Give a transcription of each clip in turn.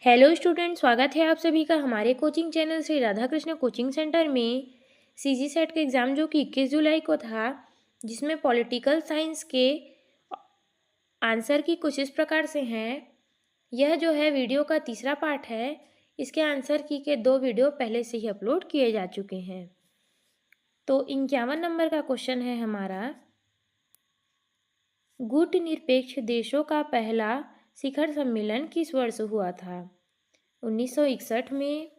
Hello student, स्वागत है आप सभी का हमारे coaching channel Shri Radha Krishna coaching centre में। सीजी सेट का एग्ज़ाम जो कि 21 जुलाई को था, जिसमें पॉलिटिकल साइंस के आंसर की कुछ इस प्रकार से हैं। यह जो है वीडियो का तीसरा पार्ट है। इसके आंसर की के 2 वीडियो पहले से ही अपलोड किए जा चुके हैं। तो 51 नंबर का क्वेश्चन है हमारा, गुट निरपेक्ष देशों का पहला शिखर सम्मेलन किस वर्ष हुआ था? 1961 में,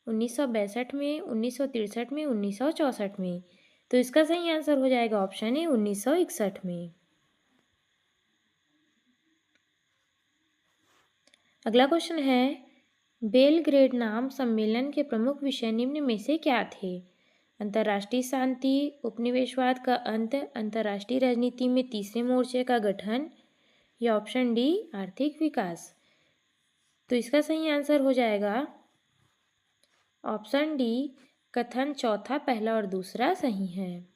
1962 में, 1963 में, 1964 में। तो इसका सही आंसर हो जाएगा ऑप्शन ए 1961 में। अगला क्वेश्चन है, बेलग्रेड नाम सम्मेलन के प्रमुख विषय निम्न में से क्या थे? अंतर्राष्ट्रीय शांति, उपनिवेशवाद का अंत, अंतर्राष्ट्रीय राजनीति में तीसरे मोर्चे का गठन, या ऑप्शन डी आर्थिक विकास। तो इसका सही आंसर हो जाएगा ऑप्शन डी कथन चौथा, पहला और दूसरा सही है।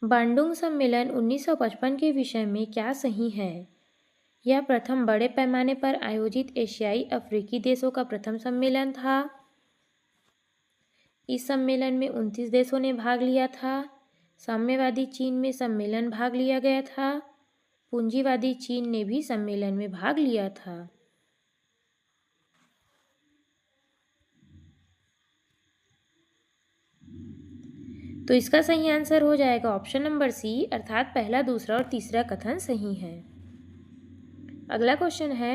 बांडुंग सम्मेलन 1955 के विषय में क्या सही है? यह प्रथम बड़े पैमाने पर आयोजित एशियाई अफ्रीकी देशों का प्रथम सम्मेलन था। इस सम्मेलन में 29 देशों ने भाग लिया था। साम्यवादी चीन में सम्मेलन भाग लिया गया था। पूंजीवादी चीन ने भी सम्मेलन में भाग लिया था। तो इसका सही आंसर हो जाएगा ऑप्शन नंबर सी, अर्थात पहला, दूसरा और तीसरा कथन सही है। अगला क्वेश्चन है,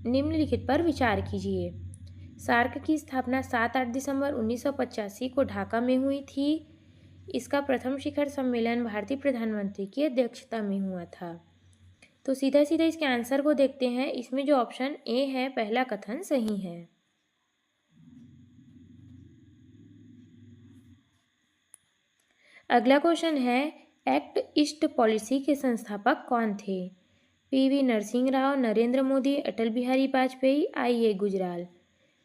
निम्नलिखित पर विचार कीजिए। सार्क की स्थापना 7-8 दिसंबर 1985 को ढाका में हुई थी। इसका प्रथम शिखर सम्मेलन भारतीय प्रधानमंत्री की अध्यक्षता में हुआ था। तो सीधा सीधा इसके आंसर को देखते हैं। इसमें जो ऑप्शन ए है, पहला कथन सही है। अगला क्वेश्चन है, एक्ट ईस्ट पॉलिसी के संस्थापक कौन थे? PV Narasimha Rao, Narendra Modi, Atal Bihari Vajpayee, IA. गुजराल।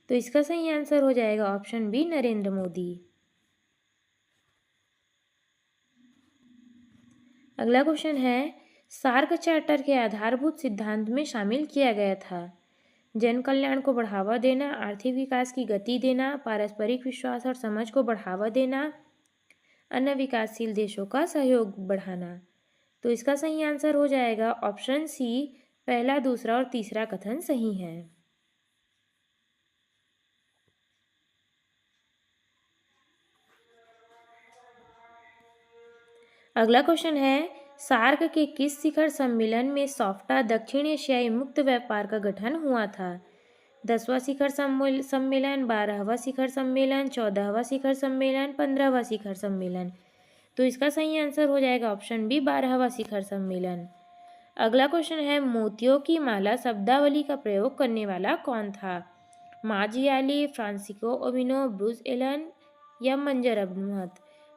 तो इसका सही आंसर हो जाएगा ऑप्शन बी नरेंद्र मोदी। अगला क्वेश्चन है, सार्क चार्टर के आधारभूत सिद्धांत में शामिल किया गया था जन कल्याण को बढ़ावा देना, आर्थिक विकास की गति देना, पारस्परिक विश्वास और समझ को बढ़ावा देना, अन्य विकासशील देशों का सहयोग बढ़ाना। तो इसका सही आंसर हो जाएगा ऑप्शन सी, पहला, दूसरा और तीसरा कथन सही है। अगला क्वेश्चन है, सार्क के किस शिखर सम्मेलन में सॉफ्टा दक्षिण एशियाई मुक्त व्यापार का गठन हुआ था? 10वां शिखर सम्मेलन, 12वां शिखर सम्मेलन, 14वां शिखर सम्मेलन, 15वां शिखर सम्मेलन। तो इसका सही आंसर हो जाएगा ऑप्शन बी 12वां शिखर सम्मेलन। अगला क्वेश्चन है, मोतियों की माला शब्दावली का प्रयोग करने वाला कौन था? मार्जियाली, फ्रांसिस्को ओबिनो, ब्रूस एलन, या मंजर अब्दुल।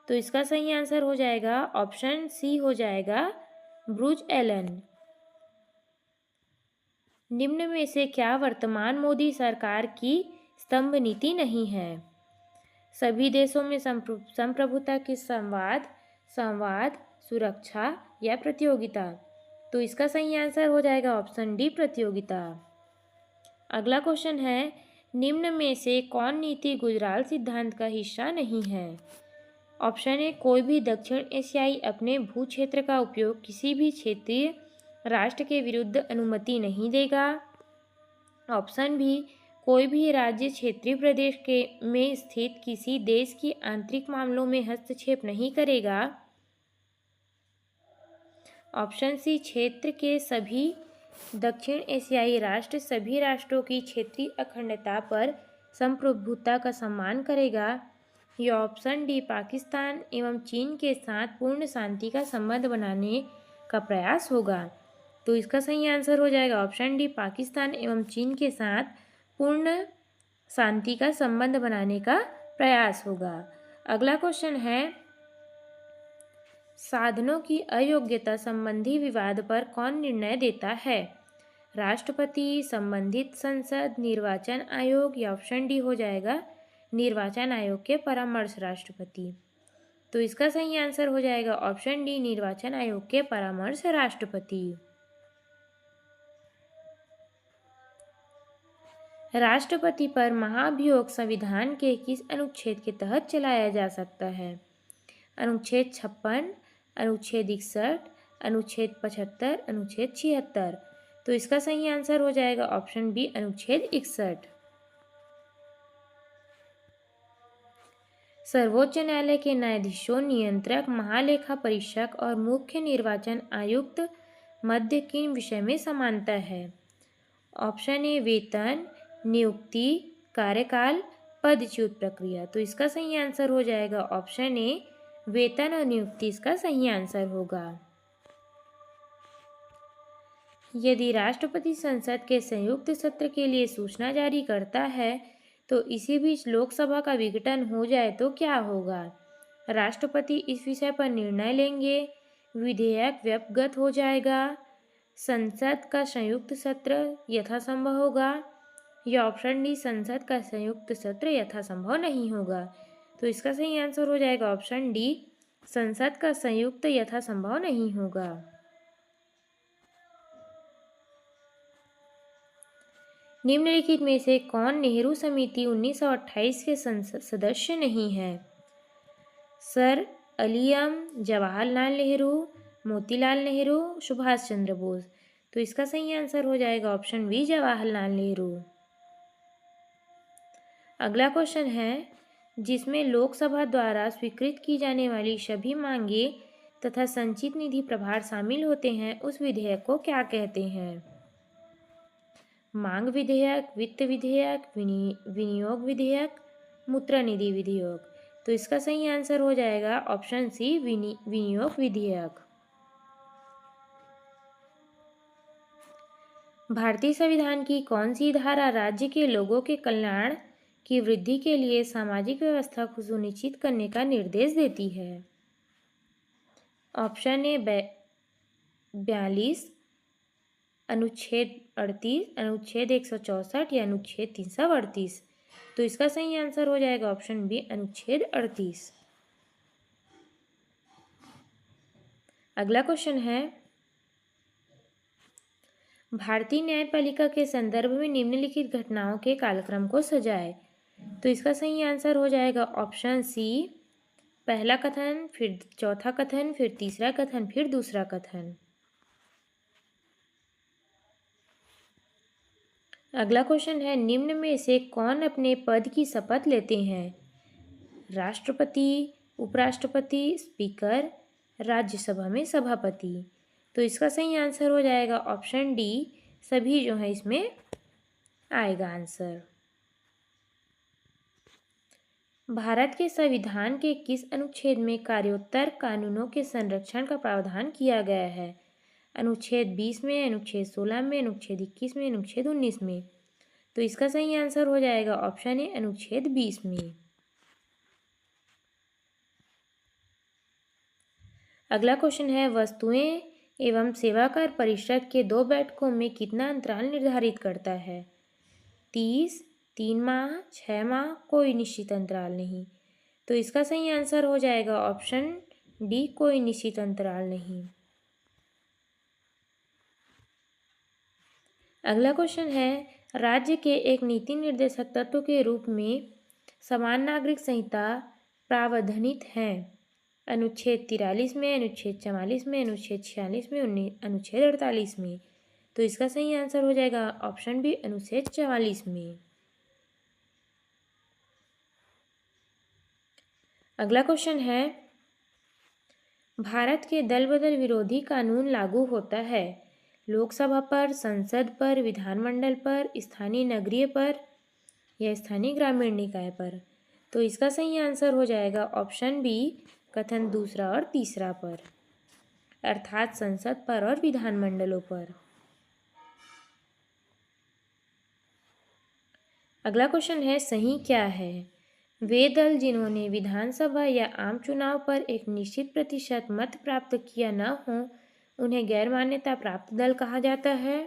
तो इसका सही आंसर हो जाएगा ऑप्शन सी हो जाएगा ब्रूज एलन। निम्न में से क्या वर्तमान मोदी सरकार की स्तंभ नीति नहीं है? सभी देशों में संप्रभुता की संवाद, सुरक्षा या प्रतियोगिता। तो इसका सही आंसर हो जाएगा ऑप्शन डी प्रतियोगिता। अगला क्वेश्चन है, निम्न में से कौन नीति गुजराल सिद्धांत का हिस्सा नहीं है? ऑप्शन ए, कोई भी दक्षिण एशियाई अपने भू क्षेत्र का उपयोग किसी भी क्षेत्रीय राष्ट्र के विरुद्ध अनुमति नहीं देगा। ऑप्शन बी, कोई भी राज्य क्षेत्रीय प्रदेश के में स्थित किसी देश की आंतरिक मामलों में हस्तक्षेप नहीं करेगा। ऑप्शन सी, क्षेत्र के सभी दक्षिण एशियाई राष्ट्र सभी राष्ट्रों की क्षेत्रीय अखंडता पर संप्रभुता का सम्मान करेगा। यह ऑप्शन डी, पाकिस्तान एवं चीन के साथ पूर्ण शांति का संबंध बनाने का प्रयास होगा। तो इसका सही आंसर हो जाएगा ऑप्शन डी, पाकिस्तान एवं चीन के साथ पूर्ण शांति का संबंध बनाने का प्रयास होगा। अगला क्वेश्चन है, साधनों की अयोग्यता संबंधी विवाद पर कौन निर्णय देता है? राष्ट्रपति, संबंधित संसद, निर्वाचन आयोग, या ऑप्शन डी हो जाएगा निर्वाचन आयोग के परामर्श राष्ट्रपति। तो इसका सही आंसर हो जाएगा ऑप्शन डी, निर्वाचन आयोग के परामर्श राष्ट्रपति। राष्ट्रपति पर महाभियोग संविधान के किस अनुच्छेद के तहत चलाया जा सकता है? अनुच्छेद 56, अनुच्छेद 61, अनुच्छेद 75, अनुच्छेद 76। तो इसका सही आंसर हो जाएगा ऑप्शन बी, अनुच्छेद 61। सर्वोच्च न्यायालय के न्यायाधीशों, नियंत्रक, महालेखा परीक्षक और मुख्य निर्वाचन आयुक्त मध्य किन विषय में समानता है? ऑप्शन ए वेतन, नियुक्ति, कार्यकाल, पदच्युत प्रक्रिया। तो इसका सही आंसर हो जाएगा ऑप्शन ए, वेतन और नियुक्ति इसका सही आंसर होगा। यदि राष्ट्रपति संसद के संयुक्त सत्र के लिए सूचना जारी करता है तो इसी बीच लोकसभा का विघटन हो जाए तो क्या होगा? राष्ट्रपति इस विषय पर निर्णय लेंगे, विधेयक व्यपगत हो जाएगा, संसद का संयुक्त सत्र यथासंभव होगा, या ऑप्शन डी, संसद का संयुक्त सत्र यथासंभव नहीं होगा। तो इसका सही आंसर हो जाएगा ऑप्शन डी, संसद का संयुक्त यथासंभव नहीं होगा। निम्नलिखित में से कौन नेहरू समिति 1928 के सदस्य नहीं है? सर अलियम, जवाहरलाल नेहरू, मोतीलाल नेहरू, सुभाष चंद्र बोस। तो इसका सही आंसर हो जाएगा ऑप्शन बी, जवाहरलाल नेहरू। अगला क्वेश्चन है, जिसमें लोकसभा द्वारा स्वीकृत की जाने वाली सभी मांगे तथा संचित निधि प्रभार शामिल होते हैं, उस विधेयक को क्या कहते हैं? मांग विधेयक, वित्त विधेयक, विनियोग विधेयक, मुद्रा निधि विधेयक। तो इसका सही आंसर हो जाएगा ऑप्शन सी, विनियोग विधेयक। भारतीय संविधान की कौन सी धारा राज्य के लोगों के कल्याण की वृद्धि के लिए सामाजिक व्यवस्था को सुनिश्चित करने का निर्देश देती है? ऑप्शन ए 42, अनुच्छेद 38, अनुच्छेद 164 या अनुच्छेद 338। तो इसका सही आंसर हो जाएगा ऑप्शन बी, अनुच्छेद 38। अगला क्वेश्चन है, भारतीय न्यायपालिका के संदर्भ में निम्नलिखित घटनाओं के कालक्रम को सजाए। तो इसका सही आंसर हो जाएगा ऑप्शन सी, पहला कथन, फिर चौथा कथन, फिर तीसरा कथन, फिर दूसरा कथन। अगला क्वेश्चन है, निम्न में से कौन अपने पद की शपथ लेते हैं? राष्ट्रपति, उपराष्ट्रपति, स्पीकर, राज्यसभा में सभापति। तो इसका सही आंसर हो जाएगा ऑप्शन डी, सभी जो है इसमें आएगा आंसर। भारत के संविधान के किस अनुच्छेद में कार्योत्तर कानूनों के संरक्षण का प्रावधान किया गया है? अनुच्छेद 20 में, अनुच्छेद 16 में, अनुच्छेद 21 में, अनुच्छेद 19 में। तो इसका सही आंसर हो जाएगा ऑप्शन ए, अनुच्छेद 20 में। अगला क्वेश्चन है, वस्तुएं एवं सेवा कर परिषद के 2 बैठकों में कितना अंतराल निर्धारित करता है? 30, 3 माह, 6 माह, कोई निश्चित अंतराल नहीं। तो इसका सही आंसर हो जाएगा ऑप्शन डी, कोई निश्चित अंतराल नहीं। अगला क्वेश्चन है, राज्य के एक नीति निर्देशक तत्व के रूप में समान नागरिक संहिता प्रावधानित है। अनुच्छेद 43 में, अनुच्छेद 44 में, अनुच्छेद 46 में, अनुच्छेद 48 में। तो इसका सही आंसर हो जाएगा ऑप्शन बी, अनुच्छेद 44 में। अगला क्वेश्चन है, भारत के दल बदल विरोधी कानून लागू होता है लोकसभा पर, संसद पर, विधानमंडल पर, स्थानीय नगरीय पर या स्थानीय ग्रामीण निकाय पर? तो इसका सही आंसर हो जाएगा ऑप्शन बी, कथन दूसरा और तीसरा पर, अर्थात संसद पर और विधानमंडलों पर। अगला क्वेश्चन है, सही क्या है? वे दल जिन्होंने विधानसभा या आम चुनाव पर एक निश्चित प्रतिशत मत प्राप्त किया न हो उन्हें गैर मान्यता प्राप्त दल कहा जाता है।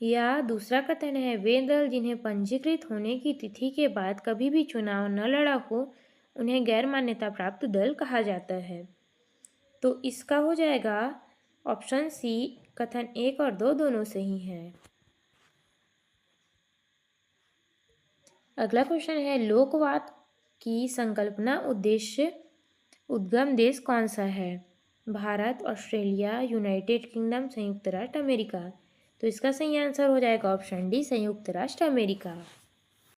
या दूसरा कथन है, वे दल जिन्हें पंजीकृत होने की तिथि के बाद कभी भी चुनाव न लड़ा हो उन्हें गैर मान्यता प्राप्त दल कहा जाता है। तो इसका हो जाएगा ऑप्शन सी, कथन 1 और 2 दोनों सही हैं। अगला क्वेश्चन है, लोकवाद की संकल्पना उद्देश्य उद्गम देश कौन सा है? भारत, ऑस्ट्रेलिया, यूनाइटेड किंगडम, संयुक्त राष्ट्र अमेरिका। तो इसका सही आंसर हो जाएगा ऑप्शन डी, संयुक्त राष्ट्र अमेरिका।